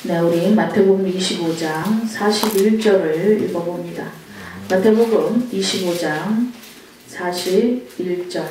네, 우리 마태복음 25장 41절을 읽어봅니다. 마태복음 25장 41절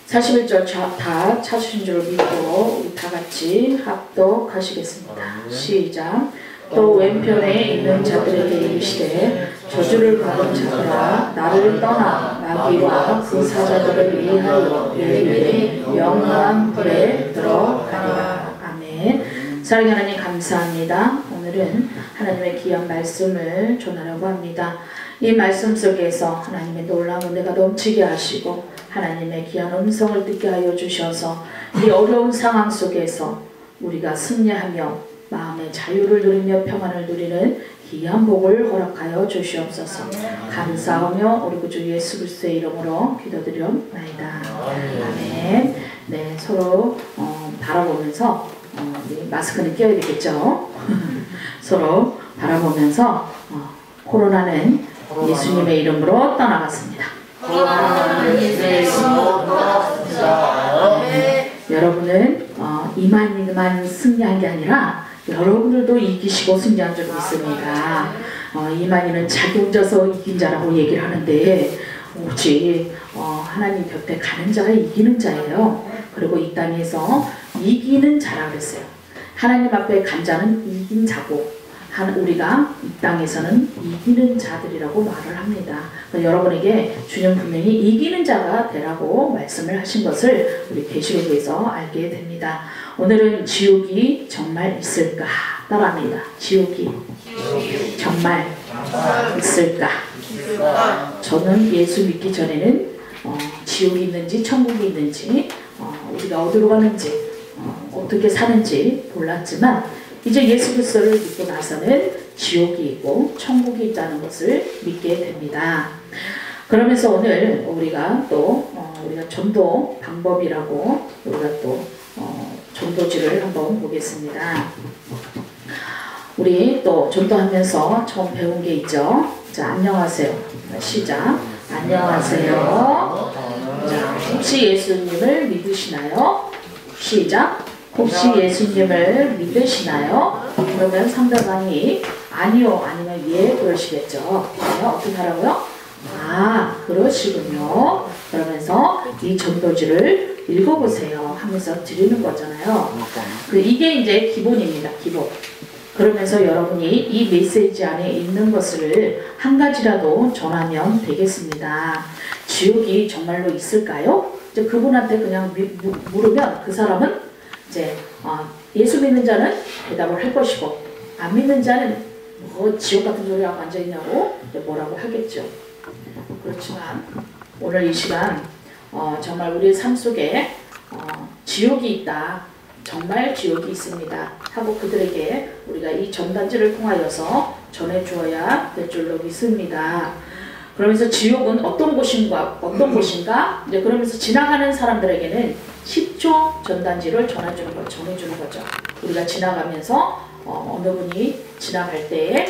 41절 다 찾으신 줄 믿고 우리 다 같이 합독하시겠습니다. 시작. 또 왼편에 있는 자들에게 이르시되 저주를 받은 자들아 나를 떠나 마귀와 그 사자들을 위하여 예비의 영원한 불에 들어가리라. 아멘. 사랑하는 하나님 감사합니다. 오늘은 하나님의 귀한 말씀을 전하려고 합니다. 이 말씀 속에서 하나님의 놀라운 은혜가 넘치게 하시고 하나님의 귀한 음성을 듣게 하여 주셔서 이 어려운 상황 속에서 우리가 승리하며 마음의 자유를 누리며 평안을 누리는 귀한 복을 허락하여 주시옵소서. 감사하며 우리 구주 예수 그리스도의 이름으로 기도드리옵나이다. 아멘. 네, 서로 바라보면서 마스크는 껴야 되겠죠. 서로 바라보면서 코로나는 예수님의 이름으로 떠나갔습니다. 코로나는 예수님의 이름으로 떠나갔습니다. 여러분은 이만희만 승리한 게 아니라 여러분들도 이기시고 승리한 적이 있습니다. 이만희는 자기 혼자서 이긴 자라고 얘기를 하는데 오직 하나님 곁에 가는 자가 이기는 자예요. 그리고 이 땅에서 이기는 자라고 했어요. 하나님 앞에 간 자는 이긴 자고 우리가 이 땅에서는 이기는 자들이라고 말을 합니다. 여러분에게 주님 분명히 이기는 자가 되라고 말씀을 하신 것을 우리 계시록에서 알게 됩니다. 오늘은 지옥이 정말 있을까? 따라합니다. 지옥이 정말 있을까? 저는 예수 믿기 전에는 지옥이 있는지 천국이 있는지 우리가 어디로 가는지 어떻게 사는지 몰랐지만 이제 예수 그리스도를 믿고 나서는 지옥이 있고 천국이 있다는 것을 믿게 됩니다. 그러면서 오늘 우리가 또 우리가 전도 방법이라고 우리가 또 전도지를 한번 보겠습니다. 우리 또 전도하면서 처음 배운 게 있죠. 자, 안녕하세요. 시작. 안녕하세요. 자, 혹시 예수님을 믿으시나요? 시작. 혹시 예수님을 믿으시나요? 그러면 상대방이 아니요, 아니면 예 그러시겠죠. 그러면 어떻게 하라고요? 아, 그러시군요. 그러면서 이 전도지를 읽어보세요 하면서 드리는 거잖아요. 이게 이제 기본입니다. 기본. 그러면서 여러분이 이 메시지 안에 있는 것을 한 가지라도 전하면 되겠습니다. 지옥이 정말로 있을까요? 이제 그분한테 그냥 물으면 그 사람은 이제 예수 믿는 자는 대답을 할 것이고 안 믿는 자는 뭐 지옥 같은 소리 하고 앉아있냐고 뭐라고 하겠죠. 그렇지만 오늘 이 시간 정말 우리의 삶 속에 지옥이 있다. 정말 지옥이 있습니다. 하고 그들에게 우리가 이 전단지를 통하여서 전해주어야 될 줄로 믿습니다. 그러면서 지옥은 어떤 곳인가 이제 그러면서 지나가는 사람들에게는 10초 전단지를 전해주는 거죠. 우리가 지나가면서 어느 분이 지나갈 때에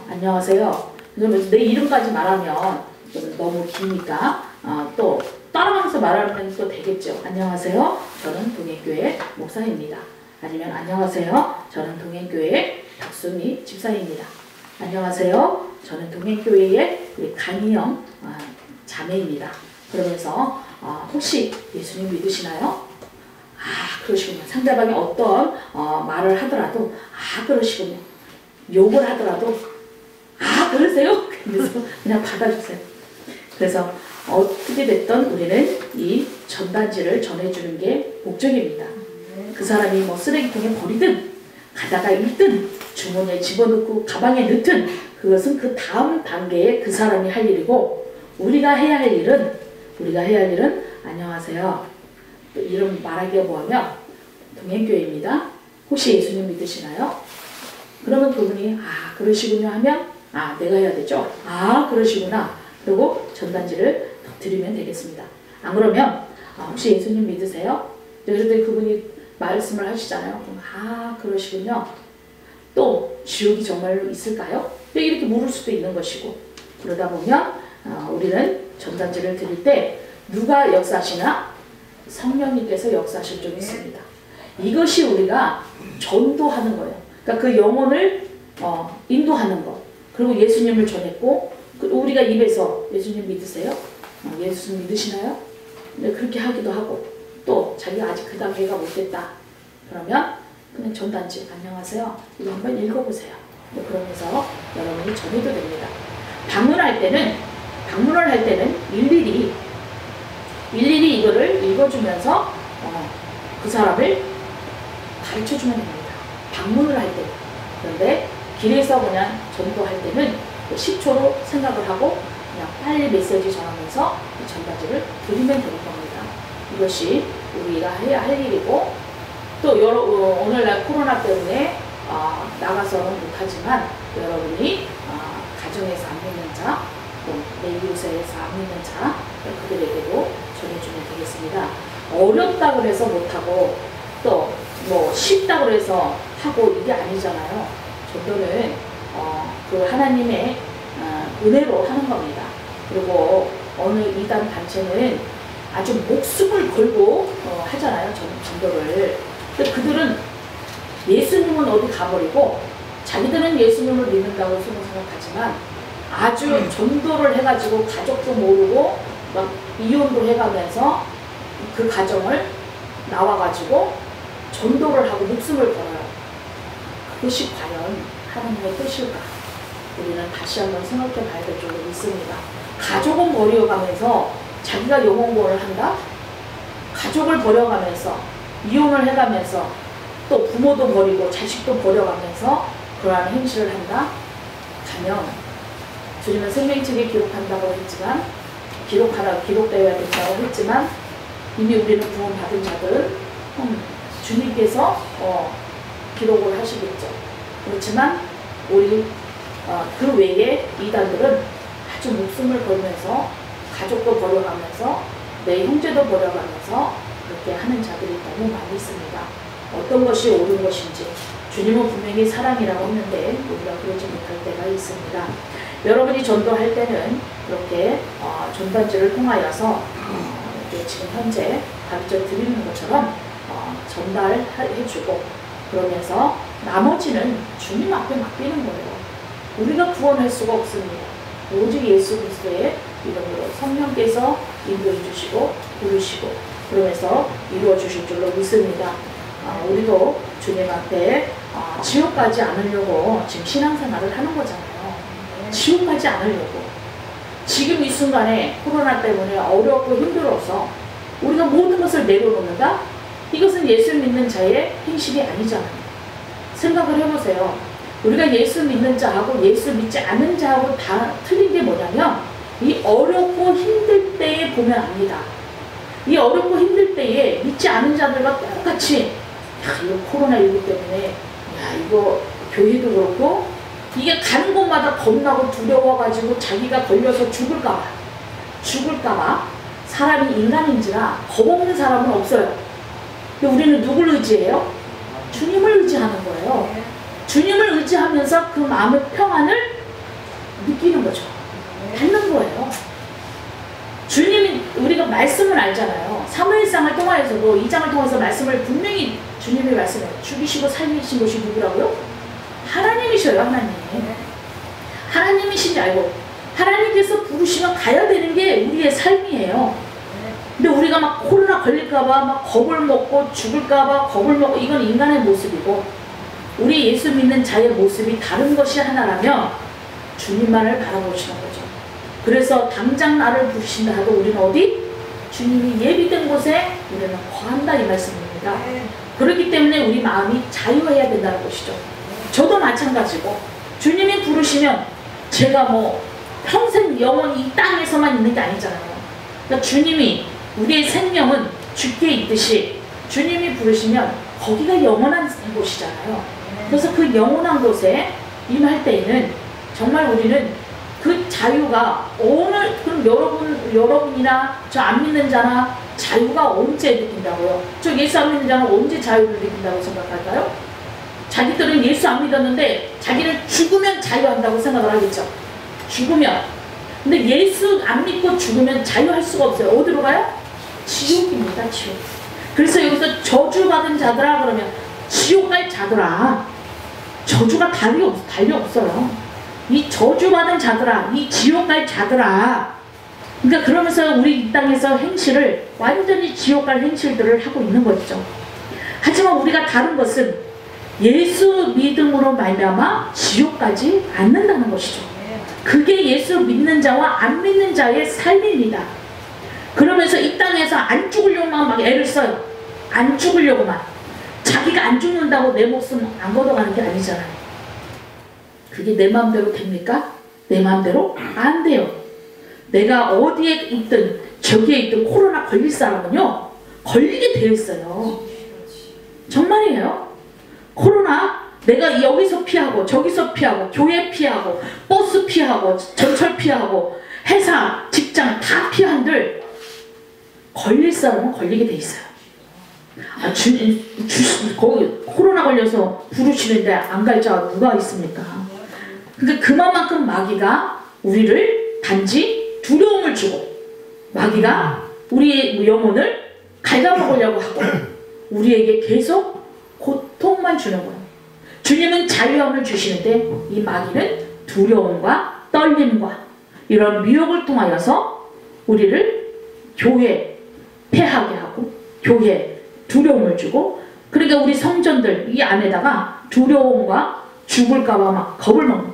안녕하세요. 그러면서 내 이름까지 말하면 좀 너무 기니까 또 따라가면서 말하면 또 되겠죠. 안녕하세요. 저는 동행교회 목사입니다. 아니면 안녕하세요. 저는 동행교회 덕순이 집사입니다. 안녕하세요. 저는 동행교회의 간이영 자매입니다. 그러면서 혹시 예수님 믿으시나요? 아, 그러시군요. 상대방이 어떤 말을 하더라도 아, 그러시군요. 욕을 하더라도 아, 그러세요? 그래서 그냥 받아주세요. 그래서 어떻게 됐든 우리는 이 전단지를 전해주는 게 목적입니다. 그 사람이 뭐 쓰레기통에 버리든 가다가 읽든 주머니에 집어넣고 가방에 넣든 그것은 그 다음 단계에 그 사람이 할 일이고 우리가 해야 할 일은 안녕하세요. 또 이름 말하기가 뭐하면 동행교회입니다. 혹시 예수님 믿으시나요? 그러면 그분이 아, 그러시군요 하면 아, 내가 해야 되죠. 아, 그러시구나. 그리고 전단지를 드리면 되겠습니다. 안 그러면 혹시 예수님 믿으세요? 그런데 그분이 말씀을 하시잖아요. 그럼 아, 그러시군요. 또 지옥이 정말로 있을까요? 이렇게 물을 수도 있는 것이고 그러다 보면 우리는 전단지를 드릴 때 누가 역사하시나? 성령님께서 역사하실 적이 있습니다. 이것이 우리가 전도하는 거예요. 그러니까 그 영혼을 인도하는 것. 그리고 예수님을 전했고 우리가 입에서 예수님 믿으세요? 예수님 믿으시나요? 네, 그렇게 하기도 하고 또 자기가 아직 그 단계가 못 됐다. 그러면 그냥 전단지 안녕하세요. 이거 한번 읽어보세요. 네, 그러면서 여러분이 전해도 됩니다. 방문을 할 때는 일일이 이거를 읽어주면서 그 사람을 가르쳐주면 됩니다. 방문을 할 때. 그런데 길에서 그냥 전도할 때는 10초로 생각을 하고 그냥 빨리 메시지 전하면서 이 전단지를 드리면 되는 겁니다. 이것이 우리가 해야 할 일이고 또 오늘날 코로나 때문에 나가서는 못하지만 여러분이 가정에서 안 믿는 자, 또 내 이웃에서 안 믿는 자 그들에게도 전해주면 되겠습니다. 어렵다고 해서 못하고 또 뭐 쉽다고 해서 하고 이게 아니잖아요. 전도는 그 하나님의 은혜로 하는 겁니다. 그리고 어느 이단 단체는 아주 목숨을 걸고 하잖아요. 전도를. 근데 그들은 예수님은 어디 가버리고 자기들은 예수님을 믿는다고 생각하지만 아주 전도를 해가지고 가족도 모르고 막 이혼도 해가면서 그 가정을 나와가지고 전도를 하고 목숨을 걸어요. 그것이 과연 하나님의 뜻일까? 우리는 다시 한번 생각해 봐야 될 줄로 믿습니다. 가족은 버려가면서 자기가 영혼구원을 한다? 가족을 버려가면서 이혼을 해가면서 또 부모도 버리고 자식도 버려가면서 그러한 행실을 한다? 가면 주님은 생명책에 기록한다고 했지만 기록되어야 된다고 했지만 이미 우리는 구원 받은 자들은 주님께서 기록을 하시겠죠. 그렇지만 우리 그 외에 이단들은 아주 목숨을 걸면서 가족도 버려가면서 내 형제도 버려가면서 그렇게 하는 자들이 너무 많이 있습니다. 어떤 것이 옳은 것인지 주님은 분명히 사랑이라고 했는데 우리가 그러지 못할 때가 있습니다. 여러분이 전도할 때는 그렇게 전단지를 통하여서 지금 현재 가르쳐 드리는 것처럼 전달해주고 그러면서 나머지는 주님 앞에 맡기는 거예요. 우리가 구원할 수가 없습니다. 오직 예수 그리스도의 이름으로 성령께서 인도해 주시고 부르시고 그러면서 이루어 주실 줄로 믿습니다. 우리도 주님 앞에 지옥 가지 않으려고 지금 신앙생활을 하는 거잖아요. 지옥 가지 않으려고. 지금 이 순간에 코로나 때문에 어렵고 힘들어서 우리가 모든 것을 내려놓는다? 이것은 예수 믿는 자의 행실이 아니잖아요. 생각을 해보세요. 우리가 예수 믿는 자하고 예수 믿지 않는 자하고 다 틀린 게 뭐냐면 이 어렵고 힘들 때에 보면 압니다. 이 어렵고 힘들 때에 믿지 않은 자들과 똑같이 이거 코로나19 때문에 이거 교회도 그렇고 이게 가는 곳마다 겁나고 두려워가지고 자기가 걸려서 죽을까봐 사람이 인간인지라 겁없는 사람은 없어요. 근데 우리는 누굴 의지해요? 주님을 의지하는 거예요. 주님을 의지하면서 그 마음의 평안을 느끼는 거죠. 받는 거예요. 주님이 우리가 말씀을 알잖아요. 사무엘상을 통하여서도 2장을 통해서 말씀을 분명히 주님이 말씀해요. 죽이시고 살리신 것이 누구라고요? 하나님이셔요. 하나님이신지 알고 하나님께서 부르시면 가야 되는 게 우리의 삶이에요. 근데 우리가 막 코로나 걸릴까봐 막 겁을 먹고 죽을까봐 겁을 먹고 이건 인간의 모습이고 우리 예수 믿는 자의 모습이 다른 것이 하나라면 주님만을 바라보시는 거죠. 그래서 당장 나를 부르신다 하도 우리는 어디? 주님이 예비된 곳에 우리는 거한다 이 말씀입니다. 그렇기 때문에 우리 마음이 자유해야 된다는 것이죠. 저도 마찬가지고 주님이 부르시면 제가 뭐 평생 영원히 이 땅에서만 있는 게 아니잖아요. 그러니까 주님이 우리의 생명은 주께 있듯이 주님이 부르시면 거기가 영원한 곳이잖아요. 그래서 그 영원한 곳에 임할 때에는 정말 우리는 그 자유가 오늘 그럼 여러분이나 저 안 믿는 자나 자유가 언제 느낀다고요? 저 예수 안 믿는 자는 언제 자유를 느낀다고 생각할까요? 자기들은 예수 안 믿었는데 자기는 죽으면 자유한다고 생각을 하겠죠. 죽으면. 근데 예수 안 믿고 죽으면 자유할 수가 없어요. 어디로 가요? 지옥입니다. 지옥. 그래서 여기서 저주받은 자들아 그러면 지옥 갈 자들아, 저주가 달리 없어요. 이 저주받은 자들아, 이 지옥 갈 자들아. 그러니까 그러면서 우리 이 땅에서 행실을 완전히 지옥 갈 행실들을 하고 있는 거죠. 하지만 우리가 다른 것은 예수 믿음으로 말미암아 지옥 가지 않는다는 것이죠. 그게 예수 믿는 자와 안 믿는 자의 삶입니다. 그러면서 이 땅에서 안 죽으려고만 막 애를 써요. 안 죽으려고만. 자기가 안 죽는다고 내 목숨 안 걷어가는 게 아니잖아요. 그게 내 마음대로 됩니까? 내 마음대로 안 돼요. 내가 어디에 있든 저기에 있든 코로나 걸릴 사람은요 걸리게 되어 있어요. 정말이에요. 코로나 내가 여기서 피하고 저기서 피하고 교회 피하고 버스 피하고 전철 피하고 회사 직장 다 피한들 걸릴 사람은 걸리게 돼 있어요. 거기 코로나 걸려서 부르시는데 안 갈 자가 누가 있습니까? 그러니까 그만큼 마귀가 우리를 단지 두려움을 주고 마귀가 우리의 영혼을 갉아먹으려고 하고 우리에게 계속 고통만 주는 거예요. 주님은 자유함을 주시는데 이 마귀는 두려움과 떨림과 이런 미혹을 통하여서 우리를 교회 패하게 하고 교회에 두려움을 주고, 그러니까 우리 성전들 이 안에다가 두려움과 죽을까봐 막 겁을 먹는.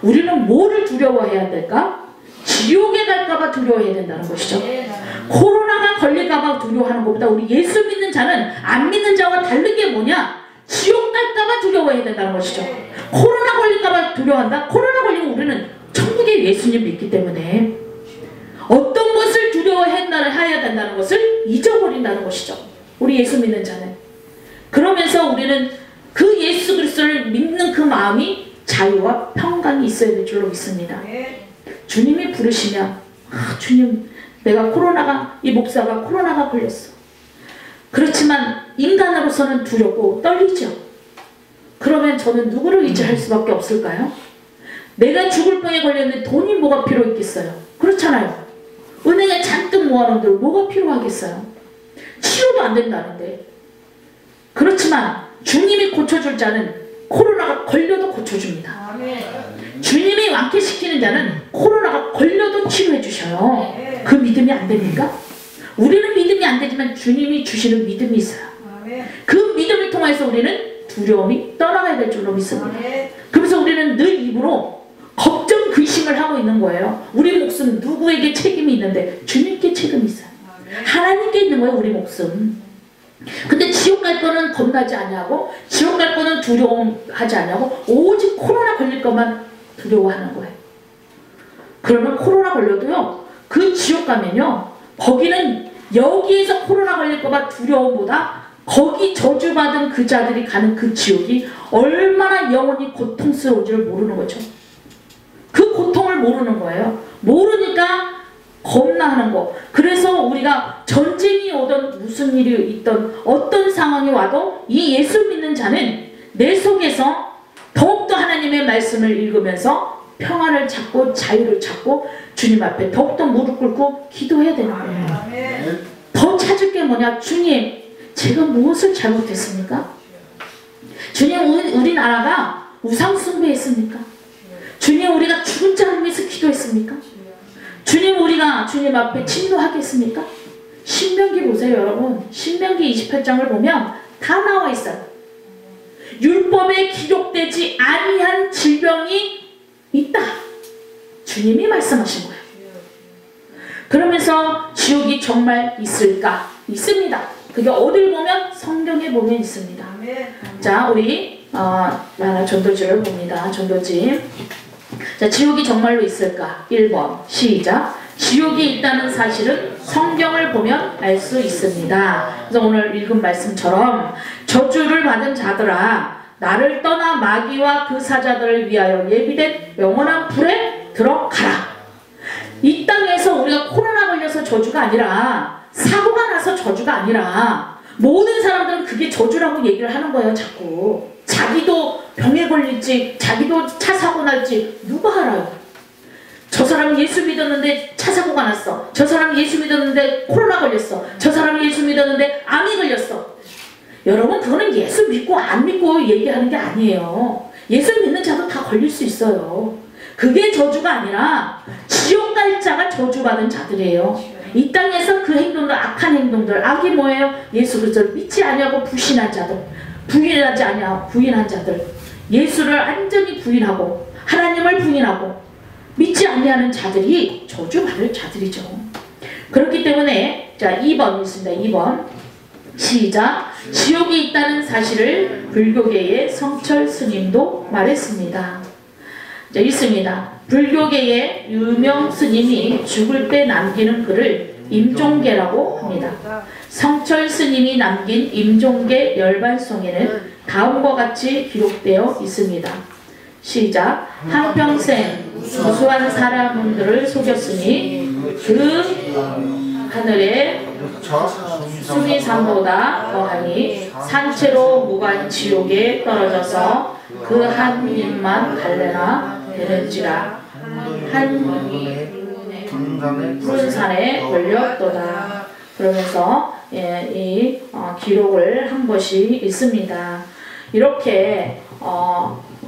우리는 뭐를 두려워해야 될까? 지옥에 갈까봐 두려워해야 된다는 것이죠. 코로나가 걸릴까봐 두려워하는 것보다 우리 예수 믿는 자는 안 믿는 자와 다른 게 뭐냐? 지옥 갈까봐 두려워해야 된다는 것이죠. 코로나 걸릴까봐 두려워한다? 코로나 걸리면 우리는 천국의 예수님 믿기 때문에 어떤 것을 두려워해야 된다는 것을 잊어버린다는 것이죠. 우리 예수 믿는 자는. 그러면서 우리는 그 예수 그리스도를 믿는 그 마음이 자유와 평강이 있어야 될 줄로 믿습니다. 주님이 부르시면 주님 내가 이 목사가 코로나가 걸렸어. 그렇지만 인간으로서는 두렵고 떨리죠. 그러면 저는 누구를 의지할 수밖에 없을까요? 내가 죽을 병에 걸렸는데 돈이 뭐가 필요 있겠어요? 그렇잖아요. 은행에 잔뜩 모아놓은데 뭐가 필요하겠어요? 치료도 안 된다는데. 그렇지만 주님이 고쳐줄 자는 코로나가 걸려도 고쳐줍니다. 주님이 완쾌시키는 자는 코로나가 걸려도 치료해 주셔요. 그 믿음이 안 됩니까? 우리는 믿음이 안 되지만 주님이 주시는 믿음이 있어요. 그 믿음을 통해서 우리는 두려움이 떠나가야 될 줄로 믿습니다. 그래서 우리는 늘 입으로 걱정 근심을 하고 있는 거예요. 우리 목숨 누구에게 책임이 있는데 주님께 책임이 있어요. 하나님께 있는 거예요. 우리 목숨. 근데 지옥 갈 거는 겁나지 않냐고, 지옥 갈 거는 두려움하지 않냐고, 오직 코로나 걸릴 것만 두려워하는 거예요. 그러면 코로나 걸려도요, 그 지옥 가면요, 거기는 여기에서 코로나 걸릴 거봐 두려움보다 거기 저주받은 그 자들이 가는 그 지옥이 얼마나 영원히 고통스러운지를 모르는 거죠. 그 고통을 모르는 거예요. 모르니까 겁나하는 거. 그래서 우리가 전쟁이 오든 무슨 일이 있든 어떤 상황이 와도 이 예수 믿는 자는 내 속에서 더욱더 하나님의 말씀을 읽으면서 평안을 찾고 자유를 찾고 주님 앞에 더욱더 무릎 꿇고 기도해야 되는 거예요. 더 찾을 게 뭐냐? 주님, 제가 무엇을 잘못했습니까? 주님, 우리나라가 우상 숭배했습니까? 주님, 우리가 죽은 자를 위해서 기도했습니까? 주님, 우리가 주님 앞에 진노하겠습니까? 신명기 보세요, 여러분. 신명기 28장을 보면 다 나와 있어요. 율법에 기록되지 아니한 질병이 있다. 주님이 말씀하신 거예요. 그러면서 지옥이 정말 있을까? 있습니다. 그게 어딜 보면 성경에 보면 있습니다. 자, 우리 전도지를 봅니다. 전도지. 자, 지옥이 정말로 있을까? 1번 시작. 지옥이 있다는 사실은 성경을 보면 알 수 있습니다. 그래서 오늘 읽은 말씀처럼 저주를 받은 자들아, 나를 떠나 마귀와 그 사자들을 위하여 예비된 영원한 불에 들어가라. 이 땅에서 우리가 코로나 걸려서 저주가 아니라, 사고가 나서 저주가 아니라, 모든 사람들은 그게 저주라고 얘기를 하는 거예요. 자꾸 자기도 병에 걸릴지, 자기도 차 사고 날지 누가 알아요? 저 사람은 예수 믿었는데 차 사고가 났어. 저 사람은 예수 믿었는데 코로나 걸렸어. 저 사람은 예수 믿었는데 암이 걸렸어. 여러분 그거는 예수 믿고 안 믿고 얘기하는 게 아니에요. 예수 믿는 자도 다 걸릴 수 있어요. 그게 저주가 아니라 지옥 갈 자가 저주받은 자들이에요. 이 땅에서 그 행동들, 악한 행동들, 악이 뭐예요? 예수 그리스도를 믿지 아니하고 부신한 자들, 부인하지 아니하고 부인한 자들, 예수를 완전히 부인하고 하나님을 부인하고 믿지 아니하는 자들이 저주받을 자들이죠. 그렇기 때문에 자 2번 있습니다. 2번 시작. 지옥이 있다는 사실을 불교계의 성철 스님도 말했습니다. 자, 있습니다. 불교계의 유명 스님이 죽을 때 남기는 글을 임종계라고 합니다. 성철 스님이 남긴 임종계 열반송에는 다음과 같이 기록되어 있습니다. 시작. 한평생 무수한 사람들을 속였으니 그 하늘에 수미산보다 더하니 산채로 무관 지옥에 떨어져서 그 한 입만 갈래나 되는지라. 한 푸른 산에 걸렸도다. 그러면서 이 기록을 한 것이 있습니다. 이렇게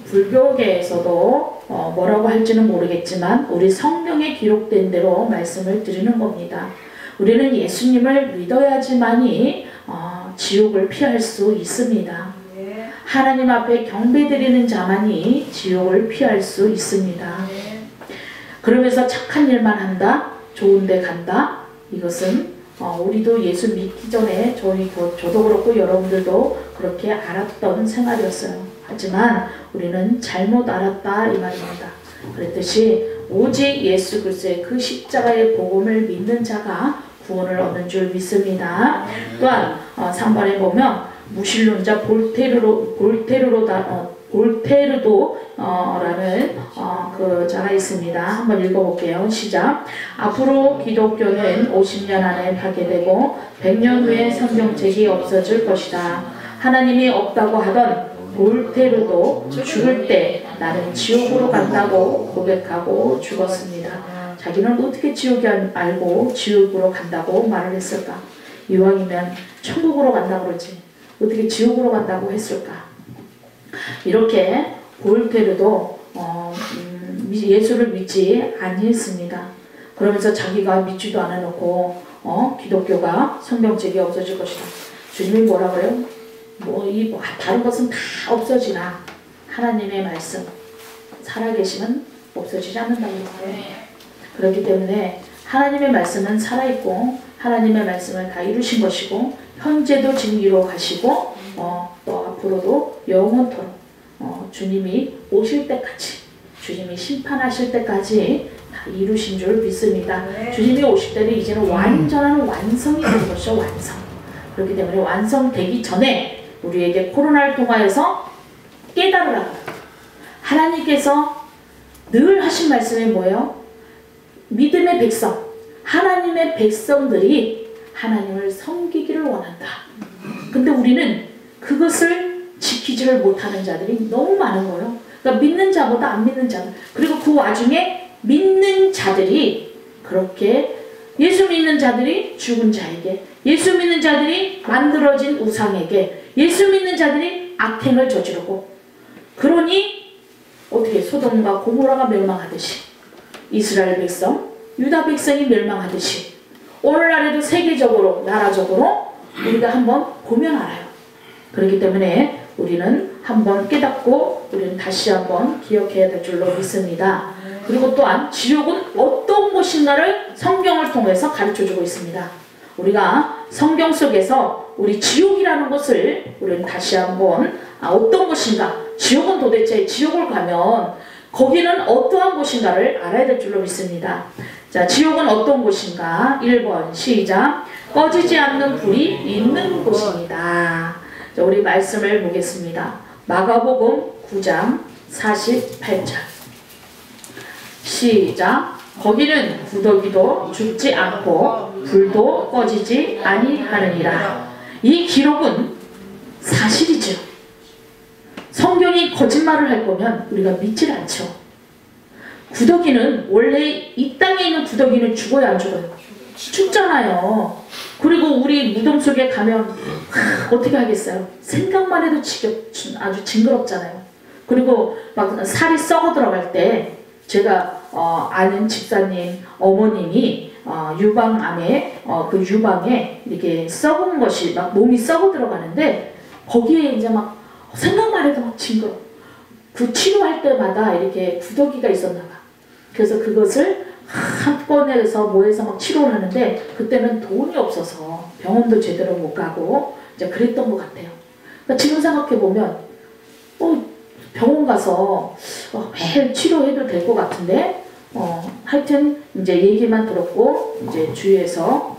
불교계에서도 뭐라고 할지는 모르겠지만 우리 성경에 기록된 대로 말씀을 드리는 겁니다. 우리는 예수님을 믿어야지만이 지옥을 피할 수 있습니다. 하나님 앞에 경배드리는 자만이 지옥을 피할 수 있습니다. 그러면서 착한 일만 한다, 좋은 데 간다, 이것은 우리도 예수 믿기 전에 저도 그렇고 여러분들도 그렇게 알았던 생활이었어요. 하지만 우리는 잘못 알았다 이 말입니다. 그랬듯이 오직 예수 그리스도의 그 십자가의 복음을 믿는 자가 구원을 얻는 줄 믿습니다. 또한 3번에 보면 무신론자 볼테르도라는 그 자가 있습니다. 한번 읽어볼게요. 시작. 앞으로 기독교는 50년 안에 파괴되고 100년 후에 성경책이 없어질 것이다. 하나님이 없다고 하던 볼테르도 죽을 때 나는 지옥으로 간다고 고백하고 죽었습니다. 자기는 어떻게 지옥이 알고 지옥으로 간다고 말을 했을까? 이왕이면 천국으로 간다고 그러지 어떻게 지옥으로 간다고 했을까? 이렇게 볼테르도 예수를 믿지 아니했습니다. 그러면서 자기가 믿지도 않아놓고 기독교가 성경책이 없어질 것이다. 주님이 뭐라 그래요? 다른 것은 다 없어지나 하나님의 말씀 살아계시면 없어지지 않는다고 해요. 그렇기 때문에 하나님의 말씀은 살아있고 하나님의 말씀을 다 이루신 것이고 현재도 지금 이루어 가시고 또 앞으로도 영원토록 주님이 오실 때까지 주님이 심판하실 때까지 다 이루신 줄 믿습니다. 주님이 오실 때는 이제는 완전한 완성이 된 것이죠. 완성. 그렇기 때문에 완성되기 전에 우리에게 코로나를 통하여서 깨달으라고 하나님께서 늘 하신 말씀이 뭐예요? 믿음의 백성, 하나님의 백성들이 하나님을 섬기기를 원한다. 근데 우리는 그것을 지키지를 못하는 자들이 너무 많은 거예요. 그러니까 믿는 자보다 안 믿는 자들. 그리고 그 와중에 믿는 자들이 그렇게 예수 믿는 자들이 죽은 자에게, 예수 믿는 자들이 만들어진 우상에게, 예수 믿는 자들이 악행을 저지르고, 그러니 어떻게 소돔과 고모라가 멸망하듯이 이스라엘 백성, 유다 백성이 멸망하듯이 오늘날에도 세계적으로, 나라적으로 우리가 한번 보면 알아요. 그렇기 때문에 우리는 한번 깨닫고 우리는 다시 한번 기억해야 될 줄로 믿습니다. 그리고 또한 지옥은 어떤 곳인가를 성경을 통해서 가르쳐주고 있습니다. 우리가 성경 속에서 우리 지옥이라는 것을 우리는 다시 한번 어떤 곳인가, 지옥은 도대체 지옥을 가면 거기는 어떠한 곳인가를 알아야 될 줄로 믿습니다. 자, 지옥은 어떤 곳인가? 1번 시작. 꺼지지 않는 불이 있는 곳입니다. 자, 우리 말씀을 보겠습니다. 마가복음 9장 48절 시작. 거기는 구더기도 죽지 않고 불도 꺼지지 아니하느니라. 이 기록은 사실이죠. 성경이 거짓말을 할 거면 우리가 믿질 않죠. 구더기는 원래 이 땅에 있는 구더기는 죽어야 안 죽어요? 죽잖아요. 그리고 우리 무덤 속에 가면 어떻게 하겠어요? 생각만 해도 아주 징그럽잖아요. 그리고 막 살이 썩어 들어갈 때 제가 아는 집사님 어머님이 유방암에 그 유방에 이렇게 썩은 것이 막 몸이 썩어 들어가는데 거기에 이제 막 생각만 해도 막 징그러. 그 치료할 때마다 이렇게 구더기가 있었나 봐. 그래서 그것을 한 꺼내서 뭐해서 막 치료를 하는데 그때는 돈이 없어서 병원도 제대로 못 가고 이제 그랬던 것 같아요. 그러니까 지금 생각해 보면 병원 가서 매일 치료해도 될 것 같은데 하여튼 이제 얘기만 들었고 이제 주위에서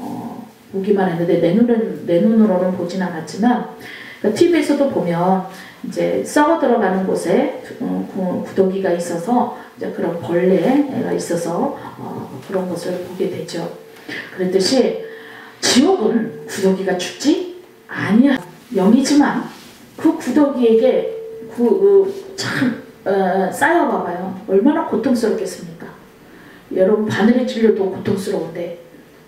보기만 했는데 내 눈으로는 보진 않았지만 그러니까 TV에서도 보면 이제 썩어 들어가는 곳에 구더기가 있어서 이제 그런 벌레가 있어서 그런 것을 보게 되죠. 그랬듯이 지옥은 구더기가 죽지 아니야. 영이지만 그 구더기에게 참 쌓여봐봐요. 얼마나 고통스럽겠습니까? 여러분 바늘에 찔려도 고통스러운데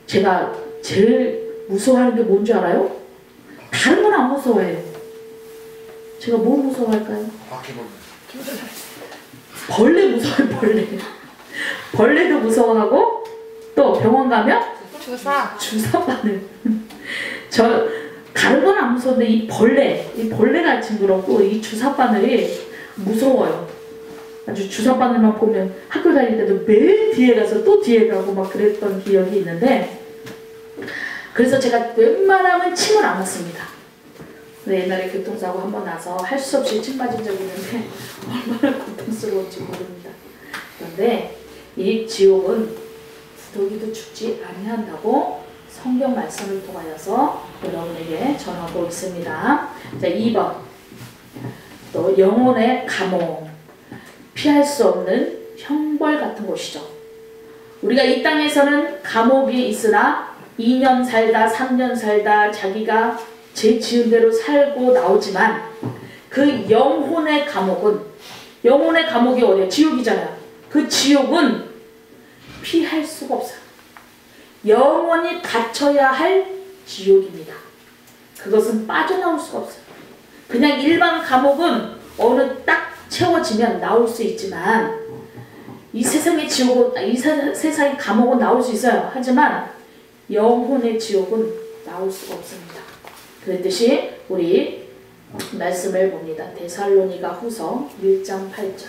제가 제일 무서워하는 게 뭔지 알아요? 다른 건 안 무서워해요. 제가 뭘 무서워할까요? 벌레 무서워요. 벌레도 무서워하고 또 병원 가면 주사 바늘. 저 다른 건 안 무서운데 이 벌레가 징그럽고 이 주사 바늘이 무서워요. 아주 주사 바늘만 보면 학교 다닐 때도 매일 뒤에 가서 또 뒤에 가고 막 그랬던 기억이 있는데 그래서 제가 웬만하면 침을 안 맞습니다. 옛날에 교통사고 한 번 나서 할 수 없이 침 맞은 적이 있는데 얼마나 고통스러운지 모릅니다. 그런데 이 지옥은 구더기도 죽지 아니한다고 성경 말씀을 통하여서 여러분에게 전하고 있습니다. 자, 2번 또 영혼의 감옥, 피할 수 없는 형벌 같은 곳이죠. 우리가 이 땅에서는 감옥이 있으나 2년 살다 3년 살다 자기가 죄 지은 대로 살고 나오지만 그 영혼의 감옥이 어디야? 지옥이잖아요. 그 지옥은 피할 수가 없어요. 영원히 갇혀야 할 지옥입니다. 그것은 빠져나올 수가 없어요. 그냥 일반 감옥은 어느 딱 채워지면 나올 수 있지만 이 세상의 지옥은 이 세상의 감옥은 나올 수 있어요. 하지만 영혼의 지옥은 나올 수가 없습니다. 그랬듯이 우리 말씀을 봅니다. 데살로니가 후서 1장 8절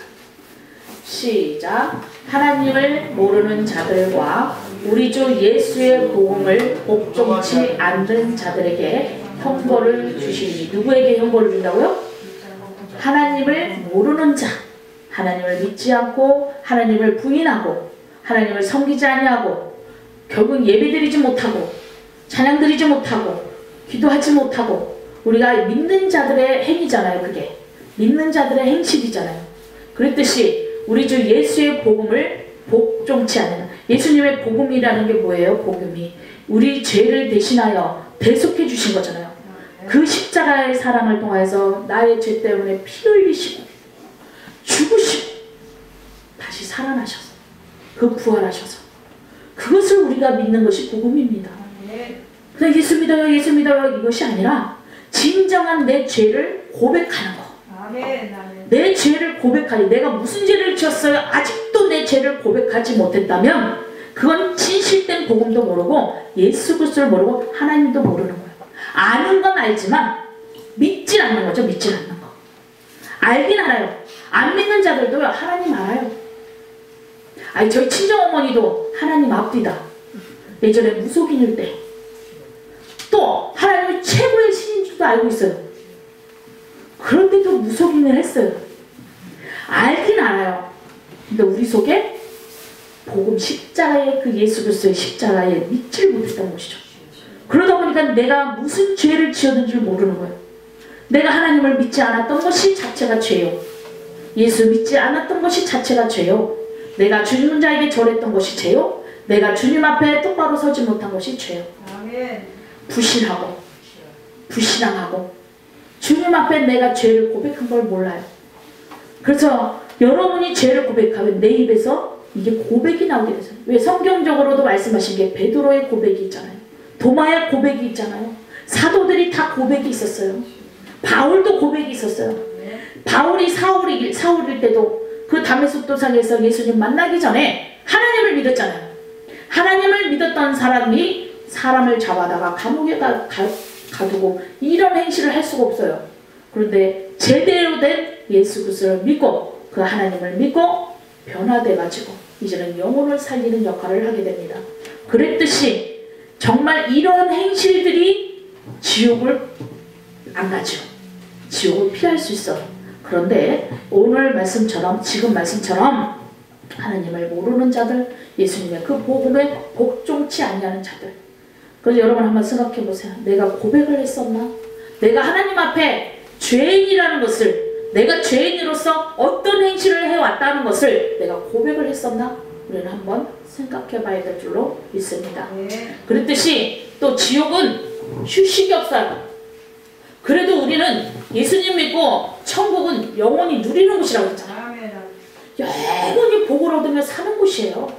시작. 하나님을 모르는 자들과 우리 주 예수의 복음을 복종치 않는 자들에게 형벌을 주시니. 누구에게 형벌을 준다고요? 하나님을 모르는 자, 하나님을 믿지 않고 하나님을 부인하고 하나님을 섬기지 아니하고 결국 예배드리지 못하고 찬양드리지 못하고 기도하지 못하고 우리가 믿는 자들의 행위잖아요. 그게 믿는 자들의 행실이잖아요. 그랬듯이 우리 주 예수의 복음을 복종치 않는, 예수님의 복음이라는 게 뭐예요? 복음이 우리 죄를 대신하여 대속해 주신 거잖아요. 그 십자가의 사랑을 통해서 나의 죄 때문에 피 흘리시고 죽으시고 다시 살아나셔서 그 부활하셔서 그것을 우리가 믿는 것이 복음입니다. 그냥 예수 믿어요 예수 믿어요 이것이 아니라 진정한 내 죄를 고백하는 거. 내 죄를 고백하니, 내가 무슨 죄를 지었어요? 아직도 내 죄를 고백하지 못했다면 그건 진실된 복음도 모르고 예수 그리스도를 모르고 하나님도 모르는 거예요. 아는 건 알지만 믿질 않는 거죠. 믿질 않는 거. 알긴 알아요. 안 믿는 자들도요, 하나님 알아요. 아니, 저희 친정어머니도 하나님 앞뒤다. 예전에 무속인일 때 또 하나님이 최고의 신인 줄도 알고 있어요. 그런데도 무속인을 했어요. 알긴 알아요. 근데 우리 속에 복음 십자가의 그 예수 그리스도의 십자가에 믿질 못했던 것이죠. 그러다 보니까 내가 무슨 죄를 지었는지 모르는 거예요. 내가 하나님을 믿지 않았던 것이 자체가 죄요. 예수 믿지 않았던 것이 자체가 죄요. 내가 주님 자에게 절했던 것이 죄요. 내가 주님 앞에 똑바로 서지 못한 것이 죄요. 부실하고 불신앙하고 주님 앞에 내가 죄를 고백한 걸 몰라요. 그래서 여러분이 죄를 고백하면 내 입에서 이게 고백이 나오게 되죠. 왜? 성경적으로도 말씀하신 게 베드로의 고백이 있잖아요. 도마의 고백이 있잖아요. 사도들이 다 고백이 있었어요. 바울도 고백이 있었어요. 바울이 사울일 때도 그 다메섹 도상에서 예수님 만나기 전에 하나님을 믿었잖아요. 하나님을 믿었던 사람이 사람을 잡아다가 감옥에 가두고 이런 행실을 할 수가 없어요. 그런데 제대로 된 예수 그리스도를 믿고 그 하나님을 믿고 변화돼가지고 이제는 영혼을 살리는 역할을 하게 됩니다. 그랬듯이 정말 이런 행실들이 지옥을 안 가죠. 지옥을 피할 수 있어요. 그런데 오늘 말씀처럼 지금 말씀처럼 하나님을 모르는 자들, 예수님의 그 복음에 복종치 아니하는 자들. 그래서 여러분 한번 생각해 보세요. 내가 고백을 했었나? 내가 하나님 앞에 죄인이라는 것을, 내가 죄인으로서 어떤 행실을 해왔다는 것을 내가 고백을 했었나? 우리는 한번 생각해 봐야 될 줄로 믿습니다. 그랬듯이 또 지옥은 휴식이 없어요. 그래도 우리는 예수님 믿고 천국은 영원히 누리는 곳이라고 했잖아요. 영원히 복을 얻으며 사는 곳이에요.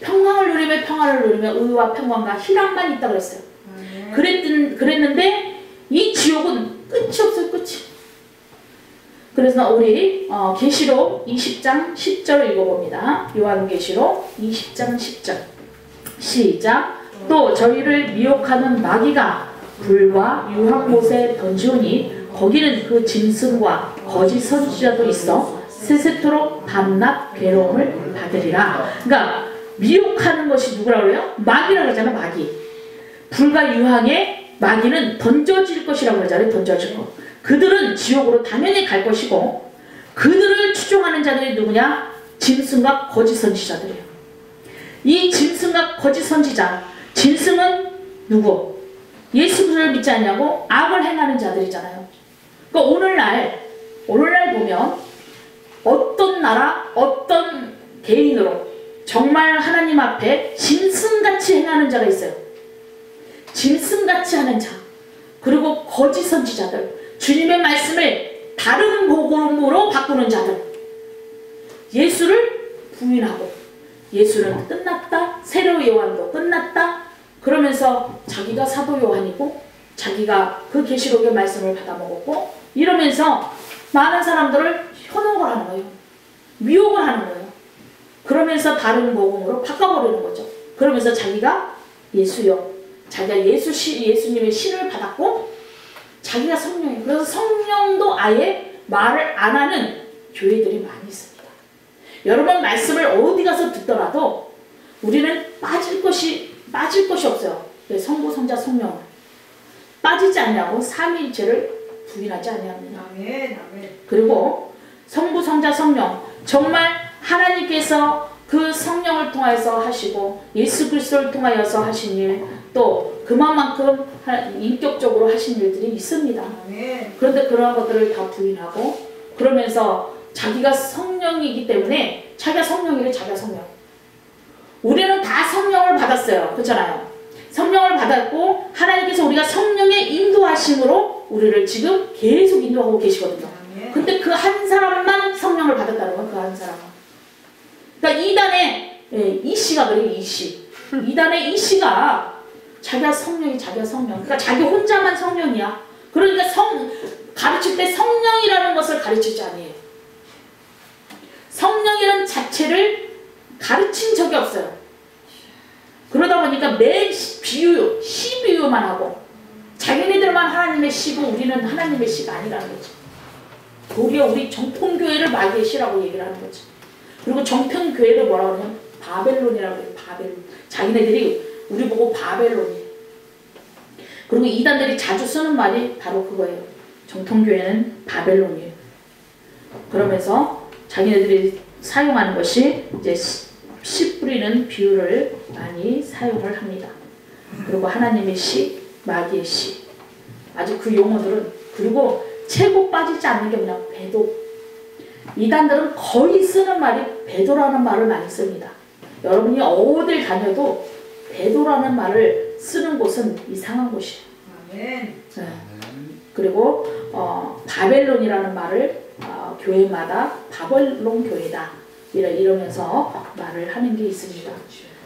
평강을 누리며 평화를 누리며 의와 평강과 희락만 있다고 했어요. 그랬는데 이 지옥은 끝이 없어요. 끝이. 그래서 우리 계시록 20장 10절 읽어봅니다. 요한계시록 20장 10절 시작. 또 저희를 미혹하는 마귀가 불과 유황 못에 던지오니 거기는 그 짐승과 거짓 선지자도 있어 세세토록 밤낮 괴로움을 받으리라. 그러니까 미혹하는 것이 누구라고 그래요? 마귀라고 하잖아. 마귀. 불과 유황에 마귀는 던져질 것이라고 그러잖아요. 던져질 것. 그들은 지옥으로 당연히 갈 것이고 그들을 추종하는 자들이 누구냐? 짐승과 거짓 선지자들이에요. 이 짐승과 거짓 선지자, 짐승은 누구? 예수 그리스도를 믿지 않냐고 악을 행하는 자들이잖아요. 그러니까 오늘날 보면 어떤 나라, 어떤 개인으로 정말 하나님 앞에 짐승같이 행하는 자가 있어요. 짐승같이 하는 자. 그리고 거짓 선지자들. 주님의 말씀을 다른 복음으로 바꾸는 자들. 예수를 부인하고 예수는 끝났다. 세례 요한도 끝났다. 그러면서 자기가 사도 요한이고 자기가 그 계시록의 말씀을 받아먹었고 이러면서 많은 사람들을 현혹을 하는 거예요. 미혹을 하는 거예요. 그러면서 다른 복음으로 바꿔버리는 거죠. 그러면서 자기가 예수요. 자기가 예수님의 신을 받았고 자기가 성령이에요. 그래서 성령도 아예 말을 안 하는 교회들이 많이 있습니다. 여러분 말씀을 어디 가서 듣더라도 우리는 빠질 것이 없어요. 왜? 성부, 성자, 성령 빠지지 않냐고 삼위일체를 부인하지 아니합니다. 그리고 성부, 성자, 성령 정말 하나님께서 그 성령을 통하여서 하시고 예수 그리스도를 통하여서 하신 일, 또 그만큼 인격적으로 하신 일들이 있습니다. 그런데 그러한 것들을 다 부인하고 그러면서 자기가 성령이기 때문에 자기가 성령이래. 자기가 성령. 우리는 다 성령을 받았어요. 그렇잖아요. 성령을 받았고 하나님께서 우리가 성령의 인도하심으로 우리를 지금 계속 인도하고 계시거든요. 근데 그 한 사람만 성령을 받았다는 거예요. 그 한 사람은. 그러니까 이단의 이씨가 그래요. 이씨. 이단의 이씨가 자기가 성령이 자기가 성령. 그러니까 자기 혼자만 성령이야. 그러니까 가르칠 때 성령이라는 것을 가르치지 않아요. 성령이라는 자체를 가르친 적이 없어요. 그러다 보니까 매 시비유만 하고 자기네들만 하나님의 시고 우리는 하나님의 시가 아니라는 거지. 도리어 우리 정통교회를 마귀의 시라고 얘기를 하는 거지. 그리고 정통교회를 뭐라고 하냐면 바벨론이라고 해요. 바벨론. 자기네들이 우리 보고 바벨론이에요. 그리고 이단들이 자주 쓰는 말이 바로 그거예요. 정통교회는 바벨론이에요. 그러면서 자기네들이 사용하는 것이 이제 씨 뿌리는 비유를 많이 사용을 합니다. 그리고 하나님의 씨, 마귀의 씨. 아주 그 용어들은. 그리고 최고 빠지지 않는 게 뭐냐? 배도. 이단들은 거의 쓰는 말이 배도라는 말을 많이 씁니다. 여러분이 어딜 다녀도 배도라는 말을 쓰는 곳은 이상한 곳이에요. 네. 그리고 바벨론이라는 말을 교회마다 바벨론 교회다 이러면서 말을 하는 게 있습니다.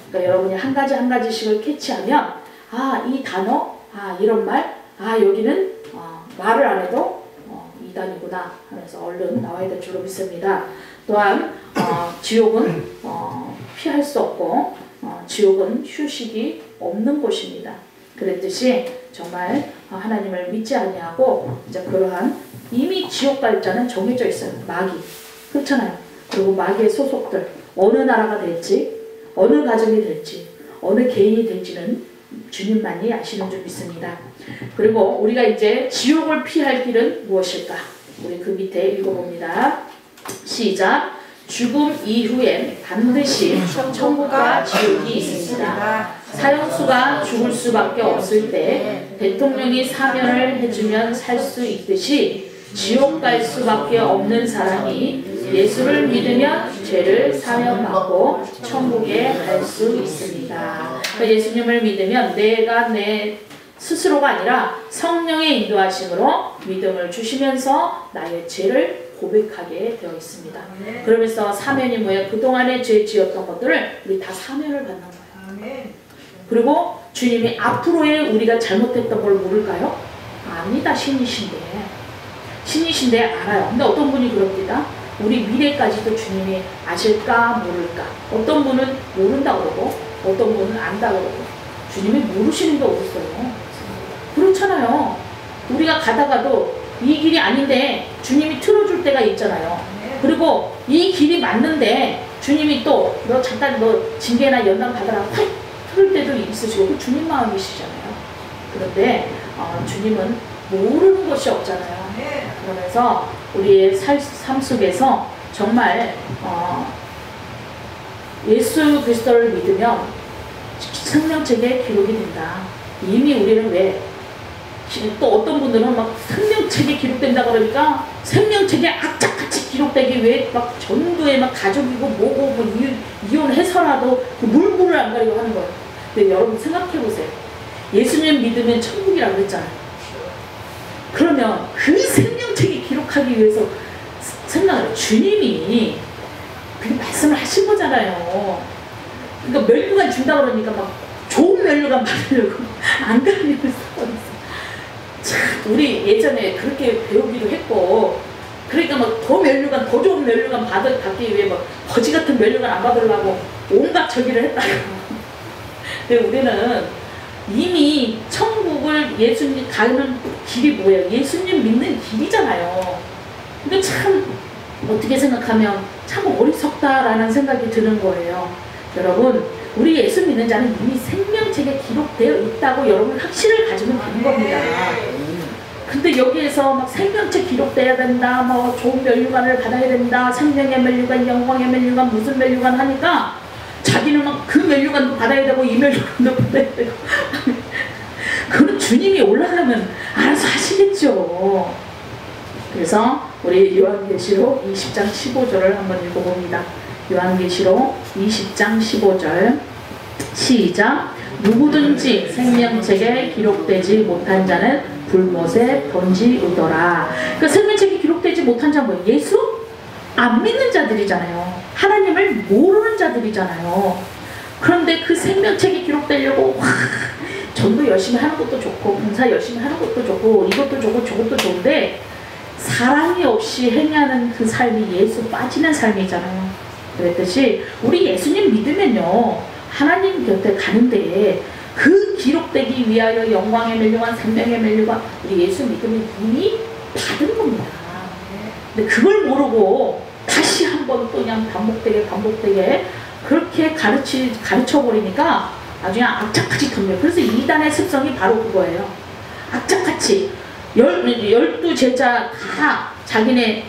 그러니까 여러분이 한 가지씩을 캐치하면 이 단어, 이런 말, 여기는 말을 안 해도 이단이구나 하면서 얼른 나와야 될 줄로 믿습니다. 또한 지옥은 피할 수 없고 지옥은 휴식이 없는 곳입니다. 그랬듯이 정말 하나님을 믿지 아니하고 이제 그러한 이미 지옥 갈 자는 정해져 있어요. 마귀. 그렇잖아요. 그리고 마귀의 소속들 어느 나라가 될지 어느 가정이 될지 어느 개인이 될지는 주님만이 아시는 줄 믿습니다. 그리고 우리가 이제 지옥을 피할 길은 무엇일까? 우리 그 밑에 읽어봅니다. 시작. 죽음 이후엔 반드시 천국과 지옥이 있습니다. 사형수가 죽을 수밖에 없을 때 대통령이 사면을 해주면 살 수 있듯이 지옥 갈 수밖에 없는 사람이 예수를 믿으면 죄를 사면받고 천국에 갈 수 있습니다. 그러니까 예수님을 믿으면 내가 내 스스로가 아니라 성령의 인도하심으로 믿음을 주시면서 나의 죄를 고백하게 되어 있습니다. 그러면서 사면이 뭐예요? 그동안에 죄 지었던 것들을 우리 다 사면을 받는 거예요. 그리고 주님이 앞으로의 우리가 잘못했던 걸 모를까요? 아니다. 신이신데 알아요. 근데 어떤 분이 그럽니다. 우리 미래까지도 주님이 아실까 모를까. 어떤 분은 모른다 그러고 어떤 분은 안다 그러고 주님이 모르시는 게 어딨어요. 그렇잖아요. 우리가 가다가도 이 길이 아닌데 주님이 틀어줄 때가 있잖아요. 그리고 이 길이 맞는데 주님이 또 너 잠깐 너 징계나 연단 받으라고 확 틀을 때도 있으시고 그 주님 마음이시잖아요. 그런데 주님은 모르는 것이 없잖아요. 그러면서 우리의 삶 속에서 정말 예수 그리스도를 믿으면 생명책에 기록이 된다. 이미 우리는 왜 또 어떤 분들은 막 생명책에 기록된다 그러니까 생명책에 악착같이 기록되기 위해 막 전도에 막 가족이고 뭐고 뭐 이혼해서라도 그 물불을 안 가리고 하는 거예요. 근데 여러분 생각해 보세요. 예수님 믿으면 천국이라고 그랬잖아요. 그러면 그 생명책에 기록하기 위해서 생각을 주님이 그 말씀을 하신 거잖아요. 그러니까 멸류관 준다 그러니까 막 좋은 멸류관 받으려고 안 가리고 있어. 참 우리 예전에 그렇게 배우기도 했고 그러니까 막 더 멸류관 더 좋은 멸류관 받기 위해 막 거지 같은 멸류관 안 받으려고 온갖 저기를 했다고. 근데 우리는 이미 천국을 예수님 가는 길이 뭐예요? 예수님 믿는 길이잖아요. 근데 참 어떻게 생각하면 참 어리석다라는 생각이 드는 거예요. 여러분 우리 예수 믿는 자는 이미 생명책에 기록되어 있다고 여러분 확신을 가지면 되는 겁니다. 근데 여기에서 막 생명책 기록돼야 된다, 뭐 좋은 멸류관을 받아야 된다, 생명의 멸류관, 영광의 멸류관, 무슨 멸류관 하니까 자기는 막 그 멸류관도 받아야 되고 이 멸류관도 받아야 되고 그건 주님이 올라가면 알아서 하시겠죠. 그래서 우리 요한계시록 20장 15절을 한번 읽어봅니다. 요한계시록 20장 15절 시작. 누구든지 생명책에 기록되지 못한 자는 불못에 던지우더라. 그러니까 생명책에 기록되지 못한 자는 뭐예요? 예수 안 믿는 자들이잖아요. 하나님을 모르는 자들이잖아요. 그런데 그 생명책에 기록되려고 전도 열심히 하는 것도 좋고 봉사 열심히 하는 것도 좋고 이것도 좋고 저것도 좋은데 사랑이 없이 행하는 그 삶이 예수 빠지는 삶이잖아요. 그랬듯이 우리 예수님 믿으면요 하나님 곁에 가는데 그 기록되기 위하여 영광의 멸류관, 생명의 멸류관 우리 예수 믿으면 이미 받은 겁니다. 근데 그걸 모르고 다시 한번 또 그냥 반복되게 그렇게 가르쳐버리니까 아주 그냥 악착같이 덤벼요. 그래서 이단의 습성이 바로 그거예요. 악착같이 12제자 다 자기네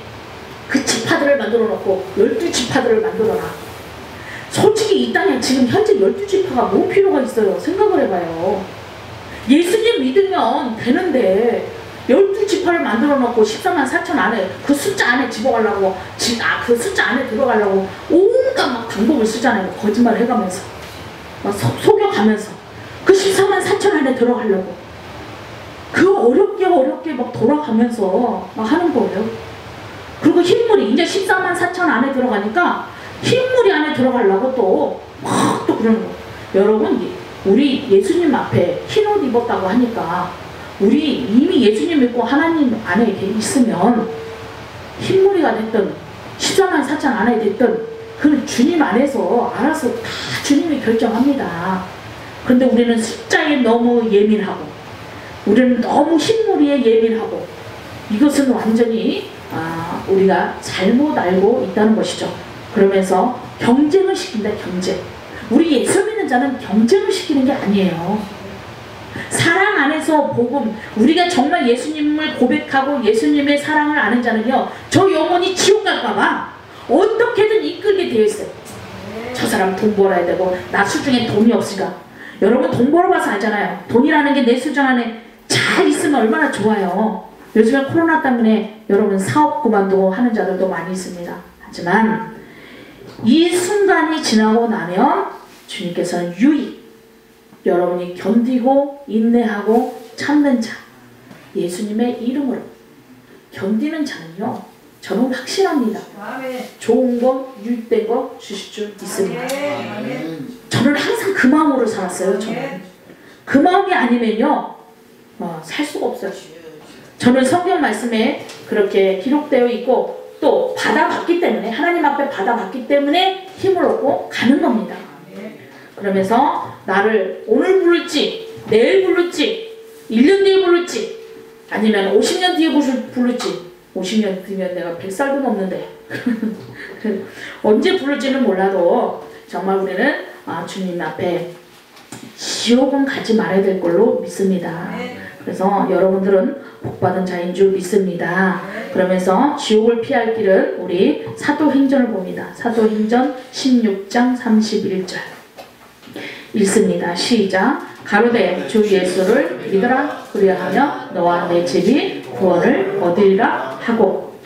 그 지파들을 만들어 놓고 12지파들을 만들어놔. 솔직히 이 땅에 지금 현재 12지파가 뭐 필요가 있어요? 생각을 해봐요. 예수님 믿으면 되는데 12지파를 만들어 놓고 14만 4천 안에 그 숫자 안에 집어가려고 그 숫자 안에 들어가려고 온갖 막 방법을 쓰잖아요. 거짓말 해가면서 막 속여가면서 그 14만 4천 안에 들어가려고 그 어렵게 막 돌아가면서 막 하는 거예요. 그리고 흰물이 이제 14만 4천 안에 들어가니까 흰물이 안에 들어가려고 또 막 또 그러는 거예요. 여러분 우리 예수님 앞에 흰 옷 입었다고 하니까 우리 이미 예수님 믿고 하나님 안에 있으면 흰머리가 됐든 14만 4천 안에 됐든 그는 주님 안에서 알아서 다 주님이 결정합니다. 그런데 우리는 숫자에 너무 예민하고 우리는 너무 흰머리에 예민하고 이것은 완전히 우리가 잘못 알고 있다는 것이죠. 그러면서 경쟁을 시킨다. 경쟁. 우리 예수 믿는 자는 경쟁을 시키는 게 아니에요. 사랑 안에서 복음, 우리가 정말 예수님을 고백하고 예수님의 사랑을 아는 자는요, 저 영혼이 지옥 갈까봐 어떻게든 이끌게 되어 있어요. 저 사람 돈 벌어야 되고 나 수중에 돈이 없으니까. 여러분 돈 벌어봐서 알잖아요. 돈이라는 게 내 수중 안에 잘 있으면 얼마나 좋아요. 요즘에 코로나 때문에 여러분 사업 그만두고 하는 자들도 많이 있습니다. 하지만 이 순간이 지나고 나면 주님께서는 유익, 여러분이 견디고 인내하고 참는 자, 예수님의 이름으로 견디는 자는요, 저는 확신합니다. 좋은 거, 유익된 거 주실 줄 믿습니다. 저는 항상 그 마음으로 살았어요. 저는 그 마음이 아니면요 살 수가 없어요. 저는 성경 말씀에 그렇게 기록되어 있고 또 받아봤기 때문에, 하나님 앞에 받아봤기 때문에 힘을 얻고 가는 겁니다. 그러면서 나를 오늘 부를지 내일 부를지 1년 뒤에 부를지 아니면 50년 뒤에 부를지, 50년 뒤면 내가 100살도 넘는데 언제 부를지는 몰라도 정말 우리는 주님 앞에 지옥은 가지 말아야 될 걸로 믿습니다. 그래서 여러분들은 복받은 자인 줄 믿습니다. 그러면서 지옥을 피할 길은 우리 사도행전을 봅니다. 사도행전 16장 31절 읽습니다. 시작. 가로되 주 예수를 믿으라 그리하며 너와 내 집이 구원을 얻으리라 하고.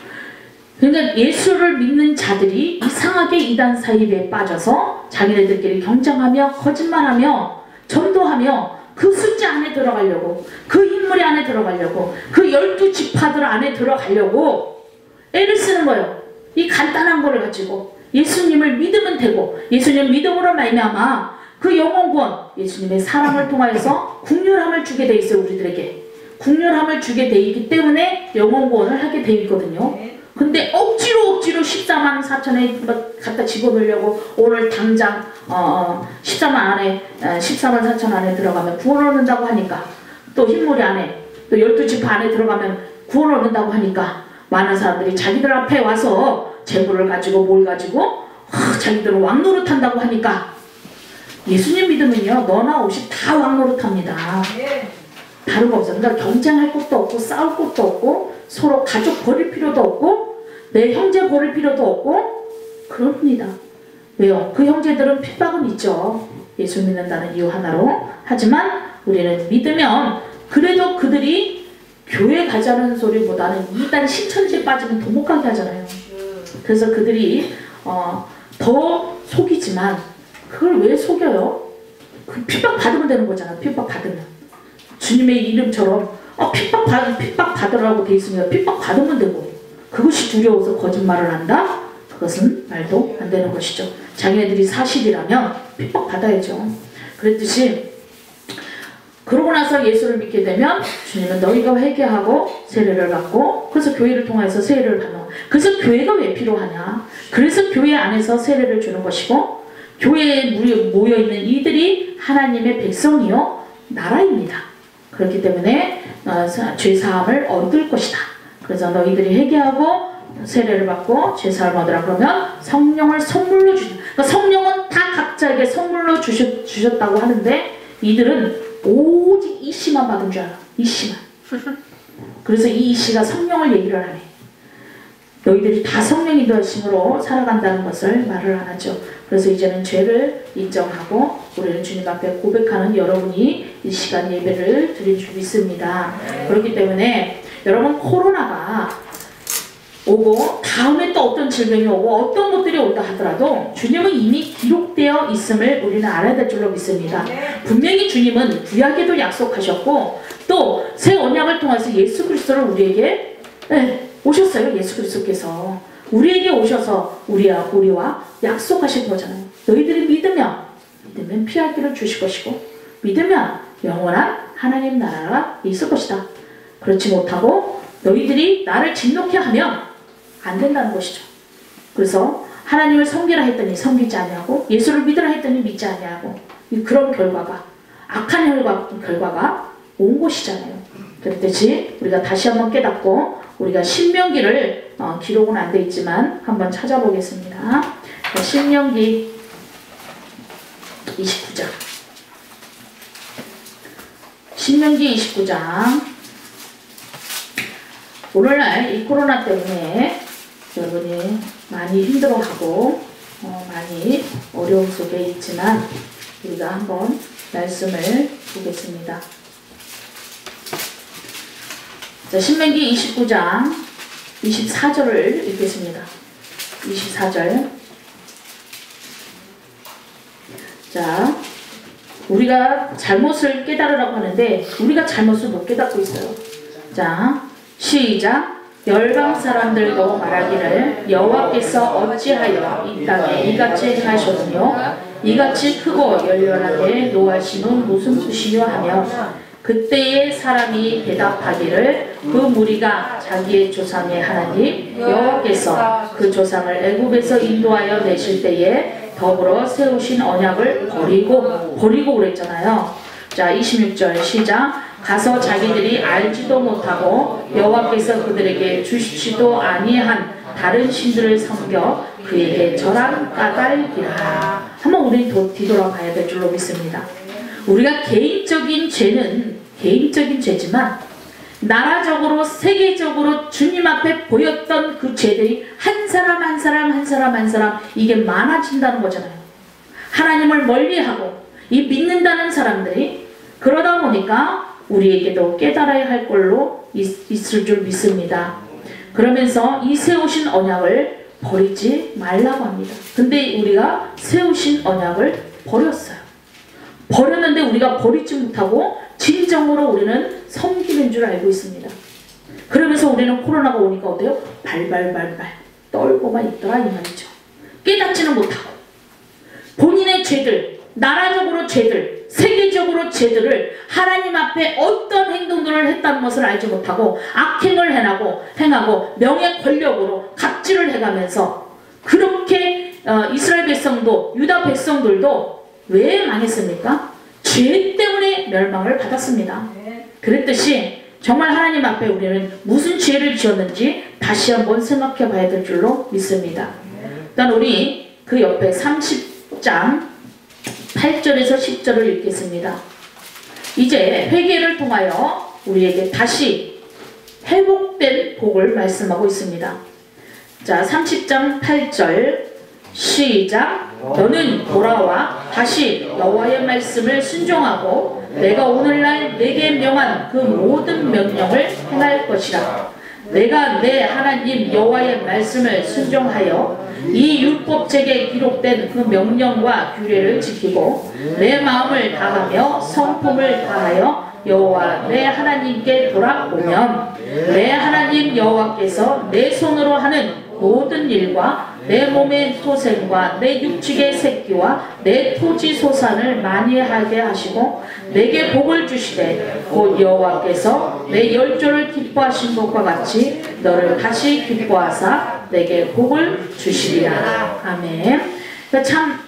그러니까 예수를 믿는 자들이 이상하게 이단 사입에 빠져서 자기네들끼리 경쟁하며 거짓말하며 전도하며 그 숫자 안에 들어가려고, 그 인물 안에 들어가려고, 그 12지파들 안에 들어가려고 애를 쓰는 거예요. 이 간단한 거를 가지고 예수님을 믿으면 되고, 예수님 믿음으로 말미암아 그 영혼 구원, 예수님의 사랑을 통하여서 국률함을 주게 돼 있어요. 우리들에게 국률함을 주게 돼 있기 때문에 영혼 구원을 하게 돼 있거든요. 근데 억지로 14만 4천에 갖다 집어넣으려고 오늘 당장 14만 안에 14만 4천 안에 들어가면 구원 얻는다고 하니까, 또 흰머리 안에 또 12지파 안에 들어가면 구원 얻는다고 하니까 많은 사람들이 자기들 앞에 와서 재물을 가지고 뭘 가지고 자기들은 왕노릇한다고 하니까, 예수님 믿으면요 너나 옷이 다 왕노릇합니다. 다른 거 없어요. 그러니까 경쟁할 것도 없고 싸울 것도 없고 서로 가족 버릴 필요도 없고 내 형제 버릴 필요도 없고 그럽니다. 왜요? 그 형제들은 핍박은 있죠. 예수 믿는다는 이유 하나로. 하지만 우리는 믿으면 그래도 그들이 교회 가자는 소리보다는 이단 신천지에 빠지면 더 못 가게 하잖아요. 그래서 그들이 더 속이지만 그걸 왜 속여요? 그 핍박 받으면 되는 거잖아. 핍박 받으면. 주님의 이름처럼 핍박 받으라고 돼 있으면 핍박 받으면 되고, 그것이 두려워서 거짓말을 한다? 그것은 말도 안 되는 것이죠. 자기네들이 사실이라면 핍박 받아야죠. 그랬듯이 그러고 나서 예수를 믿게 되면 주님은 너희가 회개하고 세례를 받고, 그래서 교회를 통해서 세례를 받는 거예요. 그래서 교회가 왜 필요하냐? 그래서 교회 안에서 세례를 주는 것이고, 교회에 모여있는 이들이 하나님의 백성이요 나라입니다. 그렇기 때문에 죄사함을 얻을 것이다. 그래서 너희들이 회개하고 세례를 받고 죄사함을 얻으라 그러면 성령을 선물로 주신다. 그러니까 성령은 다 각자에게 선물로 주셨다고 하는데 이들은 오직 이씨만 받은 줄 알아. 이씨만. 그래서 이 이씨가 성령을 얘기를 하네. 너희들이 다 성령이 되심으로 살아간다는 것을 말을 안 하죠. 그래서 이제는 죄를 인정하고 우리는 주님 앞에 고백하는 여러분이 이 시간 예배를 드릴 줄 믿습니다. 그렇기 때문에 여러분, 코로나가 오고 다음에 또 어떤 질병이 오고 어떤 것들이 온다 하더라도 주님은 이미 기록되어 있음을 우리는 알아야 될 줄로 믿습니다. 분명히 주님은 구약에도 약속하셨고 또 새 언약을 통해서 예수 그리스도를 우리에게 오셨어요. 예수 그리스도께서 우리에게 오셔서 우리와 약속하신 거잖아요. 너희들이 믿으면 피할 길을 주실 것이고 믿으면 영원한 하나님 나라가 있을 것이다. 그렇지 못하고 너희들이 나를 진노케 하면 안 된다는 것이죠. 그래서 하나님을 섬기라 했더니 섬기지 아니하고 예수를 믿으라 했더니 믿지 아니하고 그런 결과가 악한 결과가 온 것이잖아요. 그랬듯이 우리가 다시 한번 깨닫고 우리가 신명기를 기록은 안 돼 있지만 한번 찾아보겠습니다. 신명기 29장 신명기 29장 오늘날 이 코로나 때문에 여러분이 많이 힘들어하고 많이 어려움 속에 있지만 우리가 한번 말씀을 보겠습니다. 자, 신명기 29장 24절을 읽겠습니다. 24절. 자, 우리가 잘못을 깨달으라고 하는데 우리가 잘못을 못 깨닫고 있어요. 자, 시작. 열방 사람들도 말하기를 여호와께서 어찌하여 이 땅에 이같이 행하셨으며 이같이 크고 열렬하게 노하심은 무슨 뜻이뇨 하며 그때의 사람이 대답하기를 그 무리가 자기의 조상의 하나님 여호와께서 그 조상을 애굽에서 인도하여 내실 때에 더불어 세우신 언약을 버리고 그랬잖아요. 자, 26절 시작. 가서 자기들이 알지도 못하고 여호와께서 그들에게 주시지도 아니한 다른 신들을 섬겨 그에게 절한 까닭이라. 한번 우리 뒤돌아봐야 될 줄로 믿습니다. 우리가 개인적인 죄지만 나라적으로 세계적으로 주님 앞에 보였던 그 죄들이 한 사람 이게 많아진다는 거잖아요. 하나님을 멀리하고 이 믿는다는 사람들이 그러다 보니까 우리에게도 깨달아야 할 걸로 있을 줄 믿습니다. 그러면서 이 세우신 언약을 버리지 말라고 합니다. 근데 우리가 세우신 언약을 버렸어요. 버렸는데 우리가 버리지 못하고 진정으로 우리는 섬기는 줄 알고 있습니다. 그러면서 우리는 코로나가 오니까 어때요? 발발발발 떨고만 있더라 이 말이죠. 깨닫지는 못하고 본인의 죄들, 나라적으로 죄들, 세계적으로 죄들을 하나님 앞에 어떤 행동들을 했다는 것을 알지 못하고 악행을 행하고 명예 권력으로 갑질을 해가면서 그렇게 이스라엘 백성도 유다 백성들도 왜 망했습니까? 죄 때문에 멸망을 받았습니다. 그랬듯이 정말 하나님 앞에 우리는 무슨 죄를 지었는지 다시 한번 생각해 봐야 될 줄로 믿습니다. 일단 우리 그 옆에 30장 8절에서 10절을 읽겠습니다. 이제 회개를 통하여 우리에게 다시 회복된 복을 말씀하고 있습니다. 자, 30장 8절 시작. 너는 돌아와 다시 여호와의 말씀을 순종하고 내가 오늘날 내게 명한 그 모든 명령을 행할 것이라. 내가 내 하나님 여호와의 말씀을 순종하여 이 율법책에 기록된 그 명령과 규례를 지키고 내 마음을 다하며 성품을 다하여 여호와 내 하나님께 돌아오면 내 하나님 여호와께서 내 손으로 하는 모든 일과 내 몸의 소생과 내 육축의 새끼와 내 토지 소산을 많이 하게 하시고 내게 복을 주시되 곧 여호와께서 내 열조를 기뻐하신 것과 같이 너를 다시 기뻐하사 내게 복을 주시리라. 아멘. 참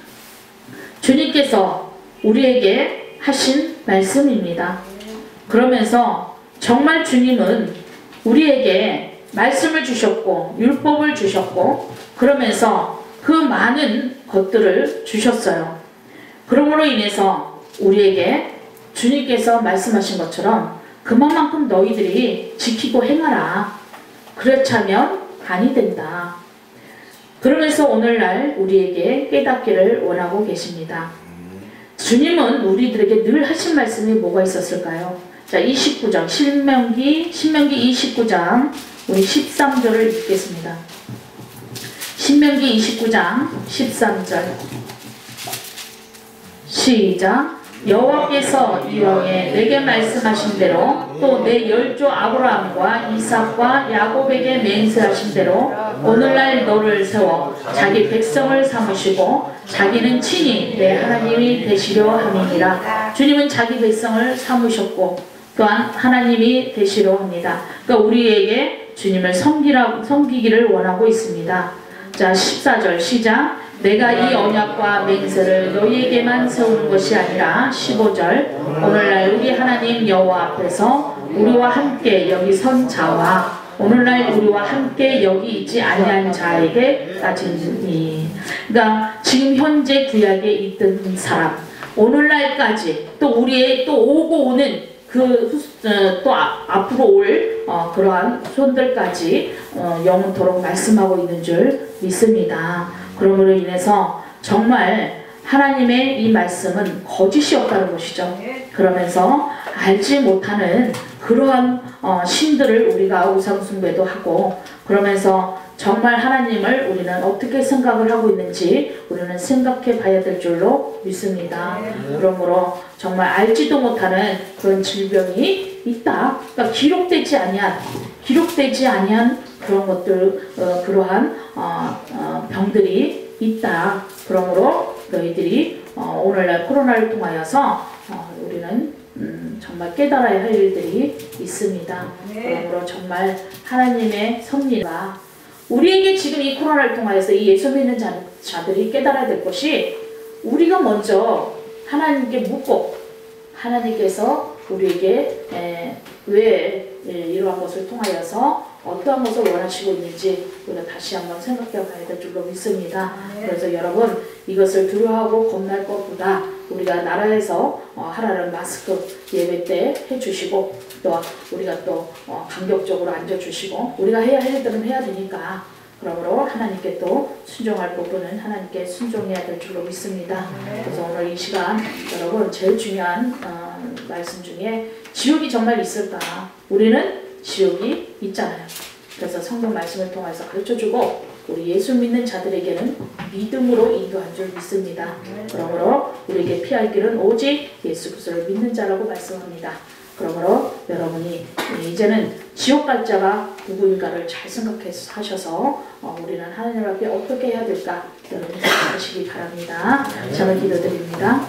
주님께서 우리에게 하신 말씀입니다. 그러면서 정말 주님은 우리에게 말씀을 주셨고 율법을 주셨고 그러면서 그 많은 것들을 주셨어요. 그러므로 인해서 우리에게 주님께서 말씀하신 것처럼 그만큼 너희들이 지키고 행하라. 그렇지 않으면 아니 된다. 그러면서 오늘날 우리에게 깨닫기를 원하고 계십니다. 주님은 우리들에게 늘 하신 말씀이 뭐가 있었을까요? 자, 29장 신명기 29장 우리 13절을 읽겠습니다. 신명기 29장 13절 시작. 여호와께서 이왕에 내게 말씀하신 대로 또 내 열조 아브라함과 이삭과 야곱에게 맹세하신 대로 오늘날 너를 세워 자기 백성을 삼으시고 자기는 친히 내 하나님이 되시려 함이니라. 주님은 자기 백성을 삼으셨고 또한 하나님이 되시려 합니다. 그러니까 우리에게 주님을 섬기기를 원하고 있습니다. 자, 14절 시작. 내가 이 언약과 맹세를 너희에게만 세우는 것이 아니라 15절 오늘날 우리 하나님 여호와 앞에서 우리와 함께 여기 선 자와 오늘날 우리와 함께 여기 있지 아니한 자에게 따지니. 그러니까 지금 현재 구약에 있던 사람 오늘날까지 또 우리의 또 오고 오는 또 앞으로 올 그러한 손들까지 영원토록 말씀하고 있는 줄 믿습니다. 그러므로 인해서 정말 하나님의 이 말씀은 거짓이 없다는 것이죠. 그러면서 알지 못하는 그러한 신들을 우리가 우상숭배도 하고 그러면서 정말 하나님을 우리는 어떻게 생각을 하고 있는지 우리는 생각해 봐야 될 줄로 믿습니다. 그러므로 정말 알지도 못하는 그런 질병이 있다. 그러니까 기록되지 아니한 그런 것들, 그러한 병들이 있다. 그러므로 너희들이 오늘날 코로나를 통하여서 우리는 정말 깨달아야 할 일들이 있습니다. 그러므로 정말 하나님의 섭리가 우리에게 지금 이 코로나를 통하여서 이 예수 믿는 자들이 깨달아야 될 것이 우리가 먼저 하나님께 묻고 하나님께서 우리에게 왜 이러한 것을 통하여서 어떠한 것을 원하시고 있는지 우리가 다시 한번 생각해 봐야 될 줄로 믿습니다. 그래서 여러분 이것을 두려워하고 겁날 것보다 우리가 나라에서 하라는 마스크 예배 때 해주시고 또 우리가 또 간격적으로 앉아주시고 우리가 해야 할 일들은 해야 되니까 그러므로 하나님께 또 순종할 부분은 하나님께 순종해야 될 줄로 믿습니다. 그래서 오늘 이 시간 여러분 제일 중요한 말씀 중에 지옥이 정말 있을까? 우리는 지옥이 있잖아요. 그래서 성경 말씀을 통해서 가르쳐주고 우리 예수 믿는 자들에게는 믿음으로 인도한 줄 믿습니다. 그러므로 우리에게 피할 길은 오직 예수 그리스도를 믿는 자라고 말씀합니다. 그러므로 여러분이 이제는 지옥 갈 자가 누구인가를 잘 생각하셔서 우리는 하나님 앞에 어떻게 해야 될까 여러분 생각하시기 바랍니다. 저는 기도드립니다.